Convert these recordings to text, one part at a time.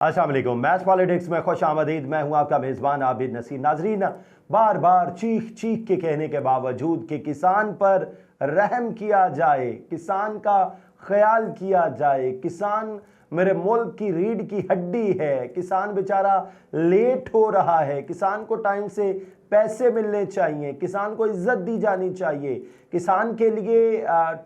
अस्सलाम वालेकुम। Match politics में खुश आमदीद। मैं हूं आपका मेज़बान आबिद नसीर। नाजरीन, बार बार चीख चीख के कहने के बावजूद कि किसान पर रहम किया जाए, किसान का ख्याल किया जाए, किसान मेरे मुल्क की रीढ़ की हड्डी है, किसान बेचारा लेट हो रहा है, किसान को टाइम से पैसे मिलने चाहिए, किसान को इज्जत दी जानी चाहिए, किसान के लिए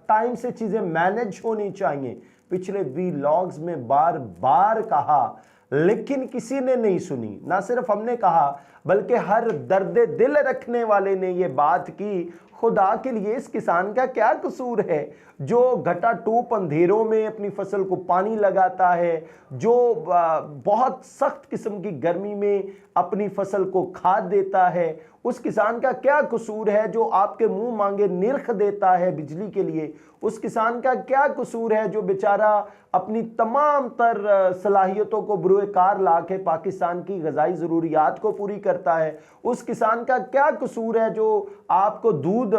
टाइम से चीज़ें मैनेज होनी चाहिए। पिछले व्लॉग्स में बार बार कहा, लेकिन किसी ने नहीं सुनी। ना सिर्फ हमने कहा बल्कि हर दर्द दिल रखने वाले ने यह बात की, खुदा के लिए इस किसान का क्या कसूर है जो घटाटूप अंधेरों में अपनी फसल को पानी लगाता है, जो बहुत सख्त किस्म की गर्मी में अपनी फसल को खाद देता है। उस किसान का क्या कसूर है जो आपके मुंह मांगे निर्ख देता है बिजली के लिए? उस किसान का क्या कसूर है जो बेचारा अपनी तमाम तर सलाहियतों को बुरे कार ला के पाकिस्तान की ग़िज़ाई ज़रूरियात को पूरी करता है? उस किसान का क्या कसूर है जो आपको दूध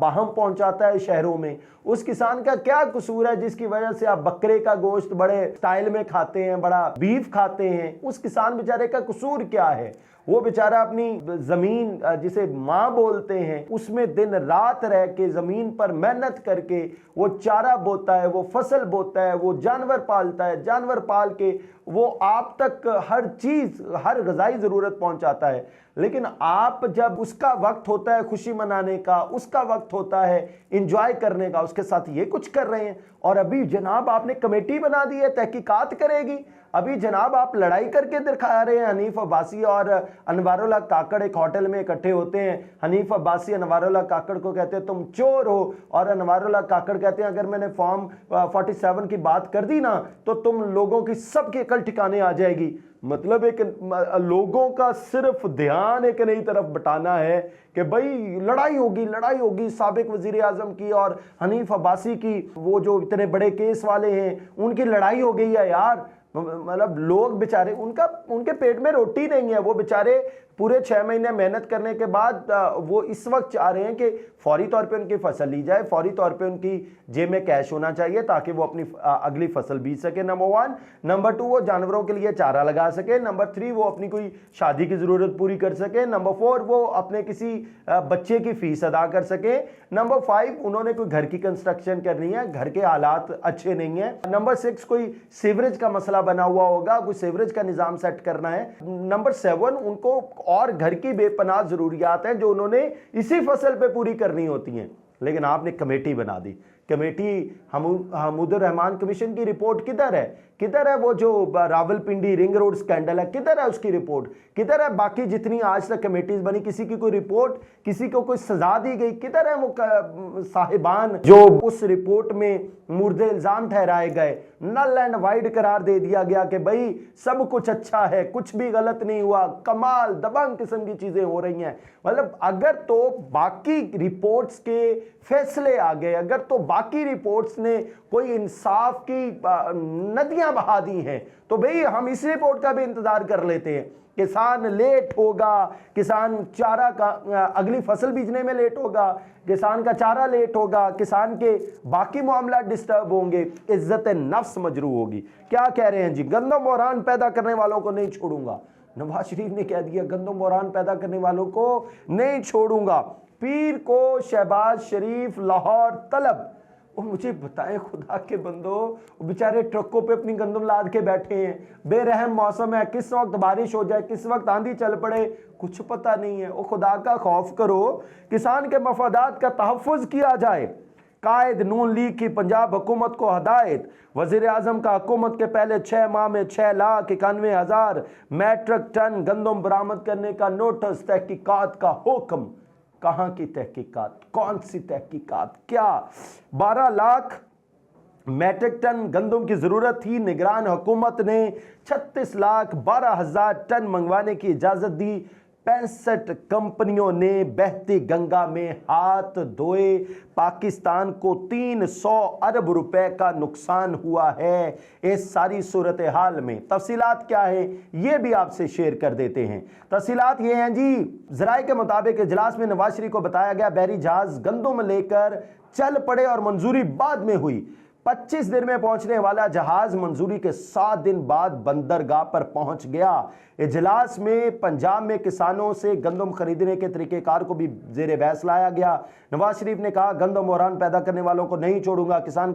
बाहम पहुंचाता है शहरों में? उस किसान का क्या कसूर है जिसकी वजह से आप बकरे का गोश्त बड़े स्टाइल में खाते हैं, बड़ा बीफ खाते हैं? उस किसान बेचारे का कसूर क्या है? वो बेचारा अपनी जमीन जिसे माँ बोलते हैं उसमें दिन रात रह के जमीन पर मेहनत करके वो चारा बोता है, वो फसल बोता है, वो जानवर पालता है, जानवर पाल के वो आप तक हर चीज, हर ग़िज़ाई ज़रूरत पहुंचाता है। लेकिन आप जब उसका वक्त होता है खुशी मनाने का, उसका वक्त होता है इंजॉय करने का, उसके साथ ये कुछ कर रहे हैं। और अभी जनाब आपने कमेटी बना दी है, तहकीकात करेगी। अभी जनाब आप लड़ाई करके दिखा रहे हैं। हनीफ अब्बासी और अनवारुल्लाह काकड़ एक होटल में इकट्ठे होते हैं। हनीफ अब्बासी अनवारुल्लाह काकड़ को कहते हैं तुम चोर हो, और अनवारुल्लाह काकड़ कहते हैं अगर मैंने फॉर्म 47 की बात कर दी ना तो तुम लोगों की सबकी अकल ठिकाने आ जाएगी। मतलब एक लोगों का सिर्फ ध्यान एक नई तरफ बटाना है कि भाई लड़ाई होगी, लड़ाई होगी। साबिक वजीर आजम की और हनीफ अब्बासी की, वो जो इतने बड़े केस वाले हैं, उनकी लड़ाई हो गई है यार। मतलब लोग बेचारे, उनके पेट में रोटी नहीं है। वो बेचारे पूरे 6 महीने मेहनत करने के बाद वो इस वक्त चाह रहे हैं कि फौरी तौर पे उनकी फसल ली जाए, फौरी तौर पे उनकी जेब में कैश होना चाहिए ताकि वो अपनी अगली फसल बीज सके, नंबर 1। नंबर 2, वो जानवरों के लिए चारा लगा सके। नंबर 3, वो अपनी कोई शादी की ज़रूरत पूरी कर सके। नंबर 4, वो अपने किसी बच्चे की फीस अदा कर सके। नंबर 5, उन्होंने कोई घर की कंस्ट्रक्शन करनी है, घर के हालात अच्छे नहीं है। नंबर 6, कोई सीवरेज का मसला बना हुआ होगा, कोई सीवरेज का निज़ाम सेट करना है। नंबर 7, उनको और घर की बेपनाह जरूरियात हैं जो उन्होंने इसी फसल पे पूरी करनी होती हैं। लेकिन आपने कमेटी बना दी। कमेटी हमूदुर रहमान कमीशन की रिपोर्ट किधर है? किधर है वो जो रावलपिंडी रिंग रोड स्कैंडल है, किधर है उसकी रिपोर्ट? किधर है बाकी जितनी आज तक कमेटीज बनी, किसी की कोई रिपोर्ट, किसी को कोई सजा दी गई? किधर है वो साहिबान जो उस रिपोर्ट में मुर्दे इल्जाम ठहराए गए? नल एंड वाइड करार दे दिया गया कि भाई सब कुछ अच्छा है, कुछ भी गलत नहीं हुआ, कमाल दबंग किस्म की चीजें हो रही हैं। मतलब अगर तो बाकी रिपोर्ट्स के फैसले आ गए, अगर तो बाकी रिपोर्ट्स ने कोई इंसाफ की नदियां बहा दी हैं, तो भाई हम इस रिपोर्ट का भी इंतजार कर लेते हैं। किसान लेट होगा, किसान चारा का अगली फसल बीजने में लेट होगा, किसान का चारा लेट होगा, किसान के बाकी मामला डिस्टर्ब होंगे, इज्जत नफ्स मजरू होगी। क्या कह रहे हैं जी? गंदम बहरान पैदा करने वालों को नहीं छोड़ूंगा। नवाज शरीफ ने कह दिया गंदम बहरान पैदा करने वालों को नहीं छोड़ूंगा। पीर को शहबाज शरीफ लाहौर तलब। और मुझे बताएं खुदा के बंदो, बेचारे ट्रकों पे अपनी गंदम लाद के बैठे हैं, बेरहम मौसम है, किस वक्त बारिश हो जाए, किस वक्त आंधी चल पड़े, कुछ पता नहीं है। और खुदा का खौफ करो, किसान के मफादात का तहफ़्फ़ुज़ किया जाए। कायद नून लीग की पंजाब हुकूमत को हदायत, वज़ीर आज़म का हुकूमत के पहले 6 माह में 6,91,000 मैट्रिक टन गंदम बरामद करने का नोटिस, तहकीकात का हुक्म। कहाँ की तहकीकात? कौन सी तहकीकात? क्या 12 लाख मैट्रिक टन गंदम की जरूरत थी? निगरान हुकूमत ने 36,12,000 टन मंगवाने की इजाजत दी। 65 कंपनियों ने बहती गंगा में हाथ धोए। पाकिस्तान को 300 अरब रुपए का नुकसान हुआ है इस सारी सूरत हाल में। तफसीलात क्या है ये भी आपसे शेयर कर देते हैं। तफसीलात ये हैं जी, जराये के मुताबिक इजलास में नवाज शरीफ को बताया गया बहरी जहाज गंदम लेकर चल पड़े और मंजूरी बाद में हुई। 25 दिन में पहुंचने वाला जहाज मंजूरी के 7 दिन बाद बंदरगाह पर पहुंच गया। इजलास में पंजाब में किसानों से गंदम खरीदने के तरीकेकार को भी जेरे बहस लाया गया। नवाज शरीफ ने कहा, गंदम बहरान पैदा करने वालों को नहीं छोड़ूंगा, किसान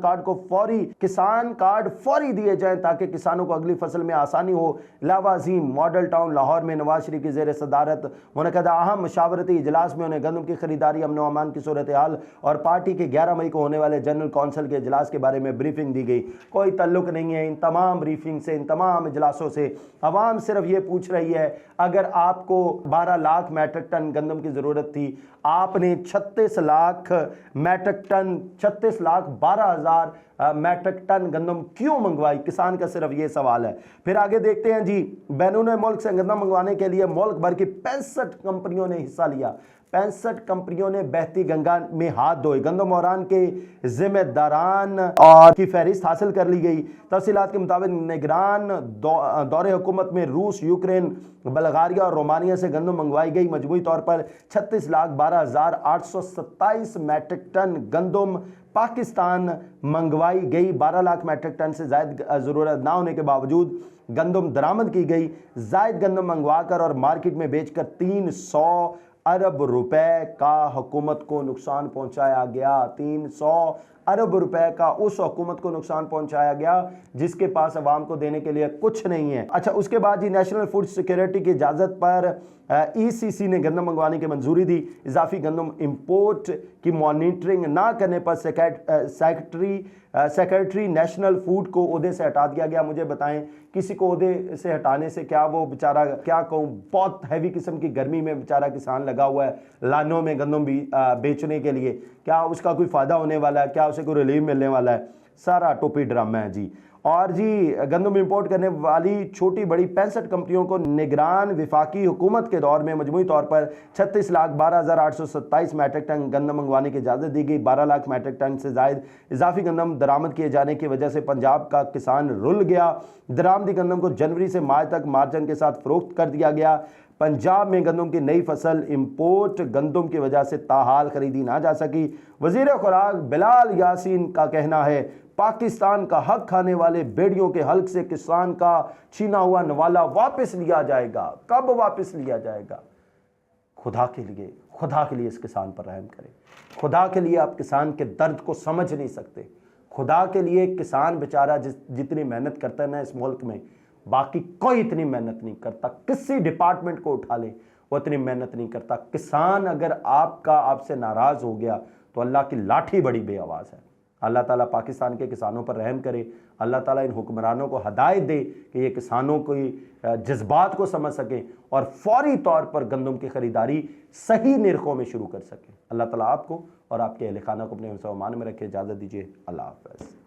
कार्ड फौरी दिए जाएं ताकि किसानों को अगली फसल में आसानी हो। लावाजीम मॉडल टाउन लाहौर में नवाज शरीफ की जेर सदारत मुनक़दा अहम मशावरती इजलास में उन्हें गंदम की खरीदारी, अमन व अमान की सूरत हाल और पार्टी के 11 मई को होने वाले जनरल कौंसिल के इजलास के बारे में ब्रीफिंग दी गई। कोई ताल्लुक नहीं है इन तमाम ब्रीफिंग से, इन तमाम इजलासों से। अवाम सिर्फ ये पूछ रही है, अगर आपको 12 लाख मैट्रिक टन गंदम की जरूरत थी, आपने 36 lakh metric ton 36,12,000 metric ton गंदम क्यों मंगवाई? किसान का सिर्फ ये सवाल है। फिर आगे देखते हैं जी, बैरून मुल्क से गंदम मंगवाने के लिए मुल्क भर की 65 कंपनियों ने हिस्सा लिया। 65 कंपनियों ने बहती गंगा में हाथ धोए। गंदम बहरान के जिम्मेदारान और की फहरिस्त हासिल कर ली गई। तफसीलात के मुताबिक निगरान दौरे हुकूमत में रूस, यूक्रेन, बल्गारिया और रोमानिया से गंदम मंगवाई गई। मजमूई तौर पर 36,12,827 मैट्रिक टन गंदम पाकिस्तान मंगवाई गई। 12 लाख मैट्रिक टन से जायद जरूरत ना होने के बावजूद गंदम दरामद की गई। जायद गंदम मंगवाकर और मार्केट में बेचकर 300 अरब रुपए का हुकूमत को नुकसान पहुंचाया गया। 300 अरब रुपए का उस हुकूमत को नुकसान पहुंचाया गया जिसके पास अवाम को देने के लिए कुछ नहीं है। अच्छा, उसके बाद जी नेशनल फूड सिक्योरिटी की इजाज़त पर ECC ने गंदम मंगवाने की मंजूरी दी। इजाफी गंदम इंपोर्ट की मॉनिटरिंग ना करने पर सेक्रेटरी नेशनल फूड को ओहदे से हटा दिया गया। मुझे बताएं, किसी को ओहदे से हटाने से क्या वो बेचारा, क्या कहूँ, बहुत हैवी किस्म की गर्मी में बेचारा किसान लगा हुआ है लानों में गंदम भी बेचने के लिए, क्या उसका कोई फ़ायदा होने वाला है? क्या उसे कोई रिलीफ मिलने वाला है? सारा टोपी ड्रामा है जी। और जी, गंदम इंपोर्ट करने वाली छोटी बड़ी 65 कंपनियों को निगरान विफाकी हुकूमत के दौर में मजमूई तौर पर 36,12,827 मैट्रिक टन गंदम मंगवाने की इजाज़त दी गई। 12 लाख मैट्रिक टन से जायद इजाफी गंदम दरामद किए जाने की वजह से पंजाब का किसान रुल गया। दरामदी गंदम को जनवरी से मार्च तक मार्जिन के साथ फरोख्त कर दिया गया। पंजाब में गंदम की नई फसल इंपोर्ट गंदम की वजह से ताहाल खरीदी ना जा सकी। वजीर खुराक बिलाल यासीन का कहना है, पाकिस्तान का हक खाने वाले बेड़ियों के हल्क से किसान का छीना हुआ नवाला वापस लिया जाएगा। कब वापस लिया जाएगा? खुदा के लिए इस किसान पर रहम करें। खुदा के लिए आप किसान के दर्द को समझ नहीं सकते। खुदा के लिए किसान बेचारा जितनी मेहनत करता है ना इस मुल्क में, बाकी कोई इतनी मेहनत नहीं करता। किसी डिपार्टमेंट को उठा ले, वो इतनी मेहनत नहीं करता। किसान अगर आपसे नाराज हो गया तो अल्लाह की लाठी बड़ी बेआवाज़ है। अल्लाह ताला पाकिस्तान के किसानों पर रहम करे। अल्लाह ताला इन हुक्मरानों को हदायत दे कि ये किसानों की जज्बात को समझ सकें और फौरी तौर पर गंदम की खरीदारी सही निर्खों में शुरू कर सकें। अल्लाह ताला आपको और आपके अहल खाना को अपने मान में रखे। इजाज़त दीजिए। अल्लाह हाफ़िज़।